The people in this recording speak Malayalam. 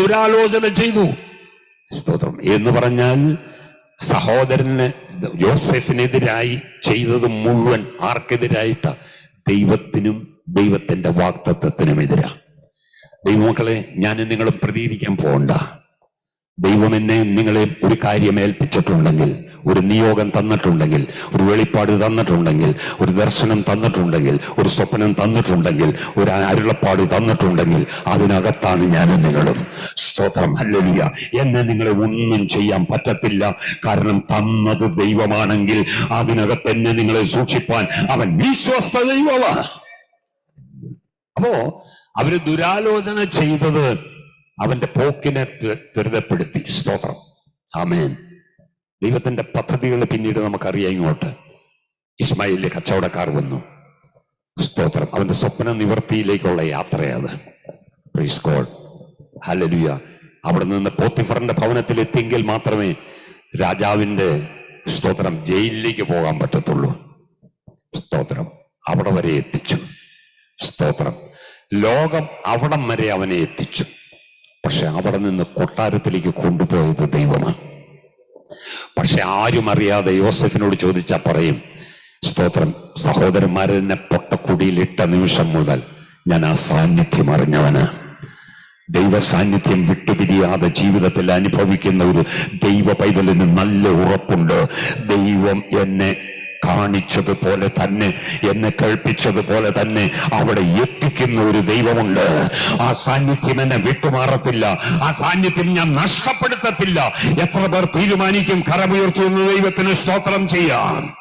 ദുരാലോചന ചെയ്തു. സ്തോത്രം. എന്ന് പറഞ്ഞാൽ സഹോദരന് യോസെഫിനെതിരായി ചെയ്തത് മുഴുവൻ ആർക്കെതിരായിട്ടാ? ദൈവത്തിനും ദൈവത്തിന്റെ വാഗ്ദത്തത്തിനും എതിരാ. ദൈവമക്കളെ, ഞാൻ നിങ്ങളും പ്രതികരിക്കാൻ പോകണ്ട. ദൈവം എന്നെ നിങ്ങളെ ഒരു കാര്യം ഏൽപ്പിച്ചിട്ടുണ്ടെങ്കിൽ, ഒരു നിയോഗം തന്നിട്ടുണ്ടെങ്കിൽ, ഒരു വെളിപ്പാട് തന്നിട്ടുണ്ടെങ്കിൽ, ഒരു ദർശനം തന്നിട്ടുണ്ടെങ്കിൽ, ഒരു സ്വപ്നം തന്നിട്ടുണ്ടെങ്കിൽ, ഒരു അരുളപ്പാട് തന്നിട്ടുണ്ടെങ്കിൽ അതിനകത്താണ് ഞാനും നിങ്ങളും. സ്തോത്രം. ഹല്ലേലൂയ. എന്നെ നിങ്ങളെ ഒന്നും ചെയ്യാൻ പറ്റത്തില്ല. കാരണം തന്നത് ദൈവമാണെങ്കിൽ അതിനകത്ത് എന്നെ നിങ്ങളെ സൂക്ഷിപ്പാൻ അവൻ വിശ്വസ്ത ദൈവമാണ്. അപ്പോ അവര് ദുരാലോചന ചെയ്തത് അവന്റെ പോക്കിനെ ത്വരിതപ്പെടുത്തി. സ്തോത്രം. ആമേൻ. ദൈവത്തിന്റെ പദ്ധതികൾ പിന്നീട് നമുക്കറിയാം. ഇങ്ങോട്ട് ഇസ്മായിലിലെ കച്ചവടക്കാർ വന്നു. സ്തോത്രം. അവന്റെ സ്വപ്ന നിവൃത്തിയിലേക്കുള്ള യാത്രയത്. Praise God. ഹല്ലേലൂയ. അവിടെ നിന്ന് പോത്തിഫറിന്റെ ഭവനത്തിൽ എത്തിയെങ്കിൽ മാത്രമേ രാജാവിന്റെ സ്തോത്രം ജയിലിലേക്ക് പോകാൻ പറ്റത്തുള്ളൂ. സ്തോത്രം. അവിടെ വരെ എത്തിച്ചു. സ്തോത്രം. ലോകം അവിടം വരെ അവനെ എത്തിച്ചു. പക്ഷെ അവിടെ നിന്ന് കൊട്ടാരത്തിലേക്ക് കൊണ്ടുപോയത് ദൈവമാണ്. പക്ഷെ ആരും അറിയാതെ യോസെഫിനോട് ചോദിച്ചാൽ പറയും, സ്തോത്രം, സഹോദരന്മാരെന്നെ പൊട്ടക്കുടിയിലിട്ട നിമിഷം മുതൽ ഞാൻ ആ സാന്നിധ്യം അറിഞ്ഞവന്. ദൈവ സാന്നിധ്യം വിട്ടുപിരിയാതെ ജീവിതത്തിൽ അനുഭവിക്കുന്ന ഒരു ദൈവ പൈതലിന് നല്ല ഉറപ്പുണ്ട്. ദൈവം എന്നെ കാണിച്ചതുപോലെ തന്നെ, എന്നെ കേൾപ്പിച്ചതുപോലെ തന്നെ അവിടെ എത്തിക്കുന്ന ഒരു ദൈവമുണ്ട്. ആ സാന്നിധ്യം എന്നെ വിട്ടുമാറത്തില്ല. ആ സാന്നിധ്യം ഞാൻ നഷ്ടപ്പെടുത്തത്തില്ല. എത്ര പേർ തീരുമാനിക്കും കരമുയർത്തുന്ന ദൈവത്തിന് സ്തോത്രം ചെയ്യാം.